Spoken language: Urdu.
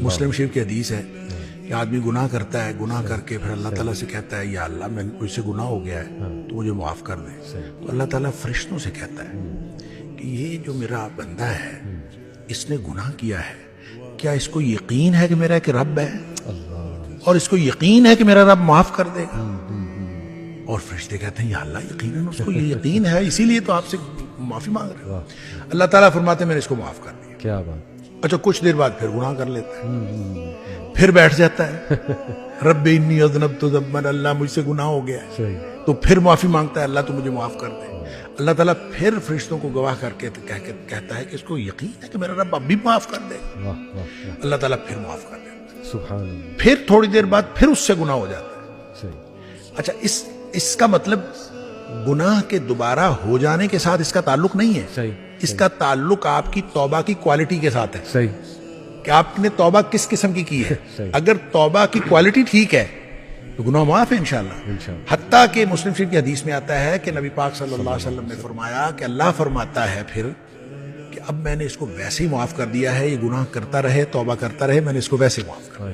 مسلم شریف کی حدیث ہے کہ آدمی گناہ کرتا ہے، گناہ کر کے پھر اللہ تعالیٰ سے کہتا ہے یا اللہ میں مجھ سے گناہ ہو گیا ہے تو مجھے معاف کر دے، تو اللہ تعالیٰ فرشتوں سے کہتا ہے کہ یہ جو میرا بندہ ہے اس نے گناہ کیا ہے، کیا اس کو یقین ہے کہ میرا ایک رب ہے اور اس کو یقین ہے کہ میرا رب معاف کر دے گا؟ اور فرشتے کہتے ہیں یا اللہ یقیناً اس کو یہ یقین ہے، اسی لیے تو آپ سے معافی مانگ رہے ہیں۔ اللہ تعالیٰ فرماتے ہیں میں نے اس کو معاف کر دیا۔ کیا بات! اچھا کچھ دیر بعد پھر گناہ کر لیتا ہے، پھر بیٹھ جاتا ہے، رب انی اذنبت ذنبا، اللہ مجھ سے گناہ ہو گیا ہے، صحیح۔ تو پھر معافی مانگتا ہے اللہ تو مجھے معاف کر دے۔ اللہ تعالیٰ پھر فرشتوں کو گواہ کر کے کہتا ہے کہ اس کو یقین ہے کہ میرا رب اب بھی معاف کر دے گا۔ واہ واہ واہ، اللہ تعالیٰ پھر معاف کر دیتا ہے، سبحان اللہ، پھر تھوڑی دیر بعد پھر اس سے گناہ ہو جاتا ہے۔ صحیح۔ اچھا اس کا مطلب گناہ کے دوبارہ ہو جانے کے ساتھ اس کا تعلق نہیں ہے، صحیح، اس کا تعلق آپ کی توبہ کی کوالٹی کے ساتھ ہے صحیح، کہ آپ نے توبہ کس قسم کی ہے۔ صحیح۔ اگر توبہ کی کوالٹی ٹھیک ہے تو گناہ معاف ہے انشاءاللہ۔ انشاءاللہ۔ حتیٰ کہ مسلم شریف کی حدیث میں آتا ہے کہ نبی پاک صلی اللہ علیہ وسلم نے فرمایا کہ اللہ فرماتا ہے پھر کہ اب میں نے اس کو ویسے ہی معاف کر دیا ہے، یہ گناہ کرتا رہے، توبہ کرتا رہے، میں نے اس کو ویسے معاف کر دیا۔